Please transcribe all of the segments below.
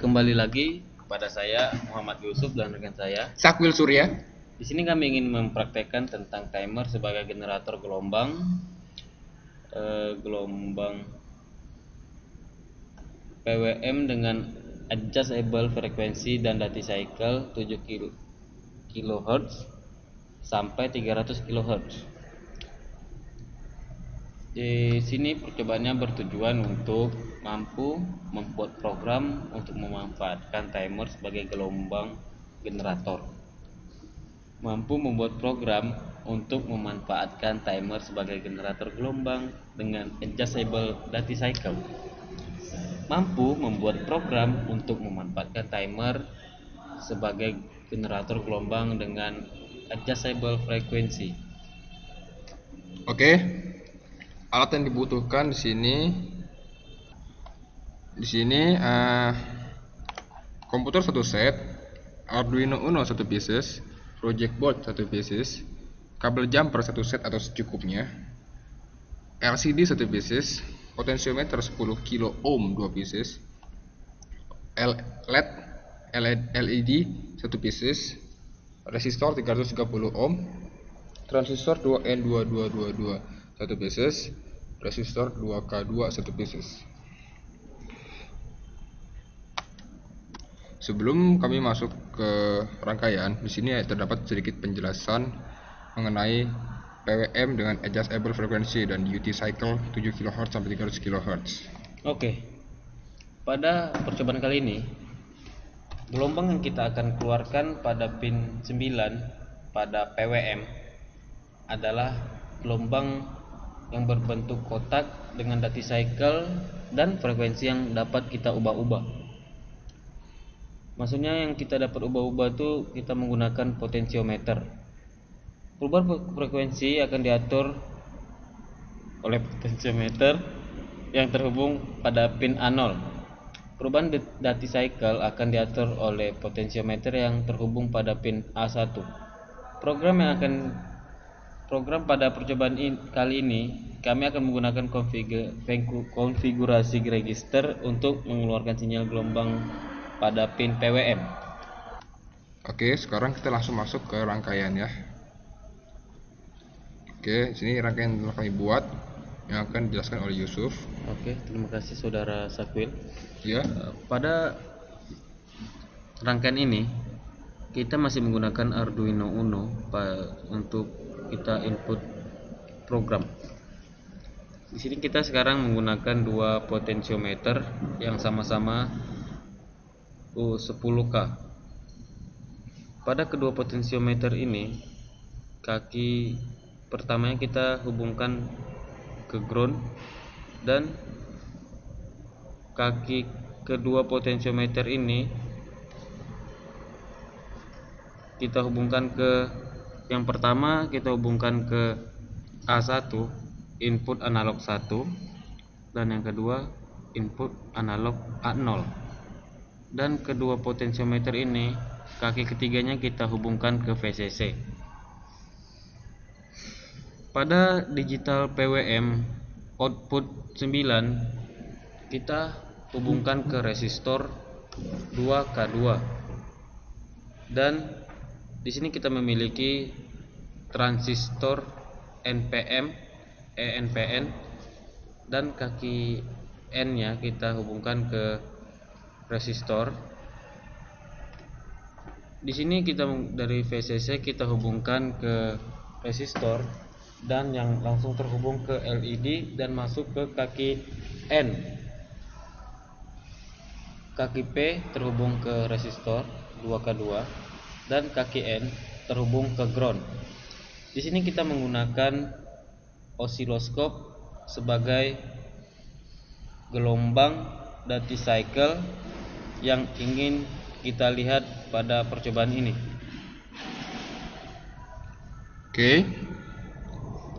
kembali lagi kepada saya Muhammad Yusuf dan rekan saya Sakwil Surya. Di sini kami ingin mempraktekkan tentang timer sebagai generator gelombang PWM dengan adjustable frekuensi dan duty cycle 7 kHz sampai 300 kHz. Di sini percobaannya bertujuan untuk mampu membuat program untuk memanfaatkan timer sebagai gelombang generator. Mampu membuat program untuk memanfaatkan timer sebagai generator gelombang dengan adjustable duty cycle. Mampu membuat program untuk memanfaatkan timer sebagai generator gelombang dengan adjustable frekuensi. Oke. Alat yang dibutuhkan di sini komputer 1 set, Arduino Uno 1 pieces, project board 1 pieces, kabel jumper 1 set atau secukupnya, LCD 1 pieces, potentiometer 10 kilo ohm 2 pieces, LED 1 pieces, resistor 330 ohm, transistor 2N2222 1 pieces, resistor 2K2 1 pieces. Sebelum kami masuk ke rangkaian, di sini terdapat sedikit penjelasan mengenai PWM dengan adjustable frequency dan duty cycle 7 kHz sampai 300 kHz. Oke. Pada percobaan kali ini, gelombang yang kita akan keluarkan pada pin 9 pada PWM adalah gelombang yang berbentuk kotak dengan duty cycle dan frekuensi yang dapat kita ubah-ubah. Maksudnya yang kita dapat ubah-ubah itu kita menggunakan potentiometer. Perubahan frekuensi akan diatur oleh potentiometer yang terhubung pada pin A0. Perubahan duty cycle akan diatur oleh potentiometer yang terhubung pada pin A1. Program pada percobaan kali ini kami akan menggunakan konfigurasi register untuk mengeluarkan sinyal gelombang pada pin PWM. Oke, sekarang kita langsung masuk ke rangkaian ya. Oke, sini rangkaian telah kami buat yang akan dijelaskan oleh Yusuf. Oke, terima kasih saudara Sakwil. Ya. Pada rangkaian ini kita masih menggunakan Arduino Uno untuk kita input program. Di sini kita sekarang menggunakan dua potentiometer yang sama-sama 10K. Pada kedua potentiometer ini, kaki pertamanya kita hubungkan ke ground dan kaki kedua potentiometer ini kita hubungkan ke yang pertama kita hubungkan ke A1 input analog 1 dan yang kedua input analog A0. Dan kedua potentiometer ini kaki ketiganya kita hubungkan ke VCC. Pada digital PWM output 9 kita hubungkan ke resistor 2K2. Dan di sini kita memiliki transistor NPN dan kaki N-nya kita hubungkan ke resistor. Di sini kita dari VCC kita hubungkan ke resistor dan yang langsung terhubung ke LED dan masuk ke kaki N. Kaki P terhubung ke resistor 2K2 dan kaki N terhubung ke ground. Di sini kita menggunakan osiloskop sebagai gelombang duty cycle yang ingin kita lihat pada percobaan ini. Oke.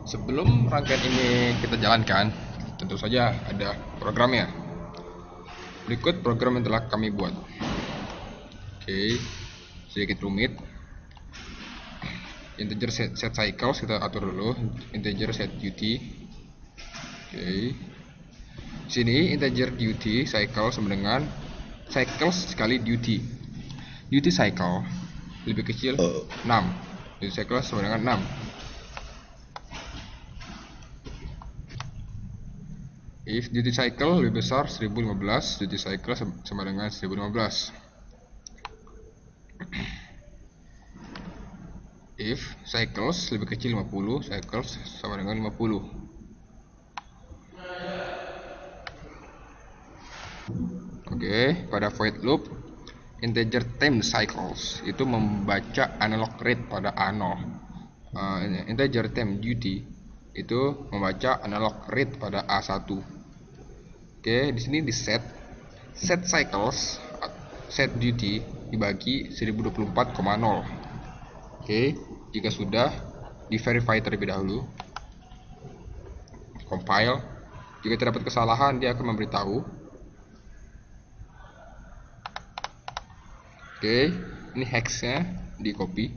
Sebelum rangkaian ini kita jalankan, tentu saja ada programnya. Berikut program yang telah kami buat. Oke, sedikit rumit. Integer set cycle kita atur dulu. Integer set duty. Oke. Sini integer duty cycle sama dengan cycles sekali duty. Duty cycle lebih kecil 6. Duty cycle sama dengan 6. If duty cycle lebih besar 1015, duty cycle sama dengan 1015. If cycles lebih kecil 50, cycles sama dengan 50. Oke, pada void loop integer time cycles itu membaca analog rate pada A0. Integer time duty itu membaca analog rate pada A1. Oke, di sini di set cycles, set duty dibagi 1024,0. Oke, jika sudah di verify terlebih dahulu, compile. Jika terdapat kesalahan, dia akan memberitahu. Oke, ini hexnya di copy.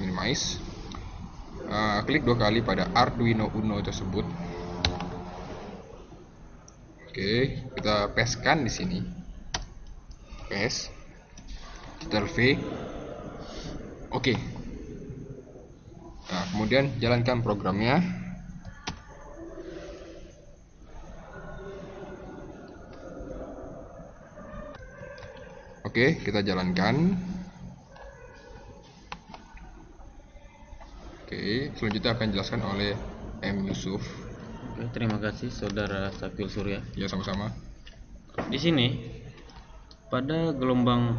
Minimize. Klik 2 kali pada Arduino Uno tersebut. Oke, kita pastekan di sini. Paste. Ctrl V. Oke. Nah, kemudian jalankan programnya. Oke, kita jalankan. Oke, selanjutnya akan dijelaskan oleh M. Yusuf. Oke, terima kasih Saudara Syafil Surya. Ya, sama-sama. Di sini pada gelombang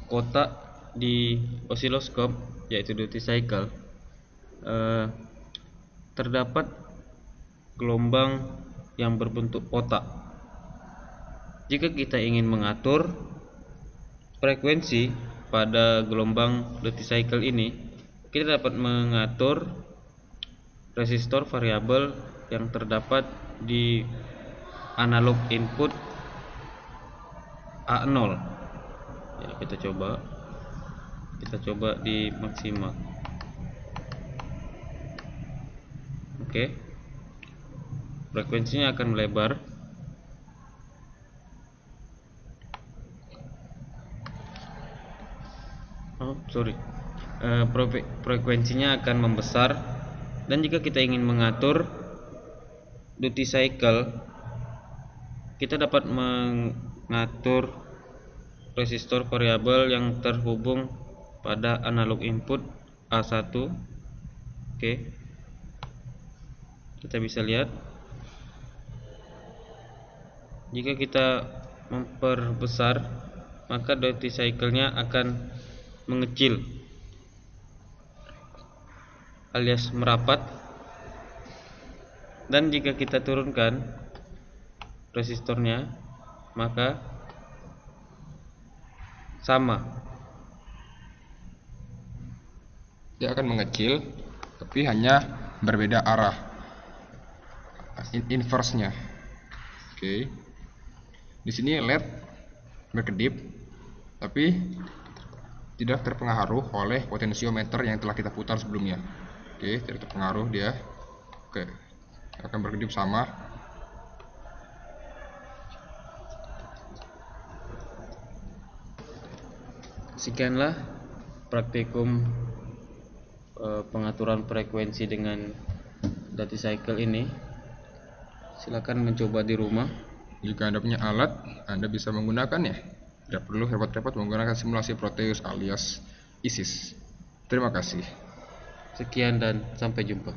kotak di osiloskop, yaitu duty cycle, terdapat gelombang yang berbentuk kotak. Jika kita ingin mengatur frekuensi pada gelombang duty cycle ini, kita dapat mengatur resistor variabel yang terdapat di analog input A0. Ya, kita coba di maksimal. Oke. Frekuensinya akan melebar. Frekuensinya akan membesar, dan jika kita ingin mengatur duty cycle, kita dapat mengatur resistor variabel yang terhubung pada analog input A1. Oke, kita bisa lihat jika kita memperbesar, maka duty cycle-nya akan mengecil alias merapat, dan jika kita turunkan resistornya, maka sama, dia akan mengecil, tapi hanya berbeda arah, inverse-nya. Oke, di sini LED berkedip, tapi tidak terpengaruh oleh potensiometer yang telah kita putar sebelumnya. Oke, tidak terpengaruh dia. Oke, akan berkedip sama. Sekianlah praktikum pengaturan frekuensi dengan duty cycle ini. Silakan mencoba di rumah. Jika Anda punya alat, Anda bisa menggunakannya. Tidak perlu repot-repot menggunakan simulasi Proteus alias ISIS. Terima kasih. Sekian dan sampai jumpa.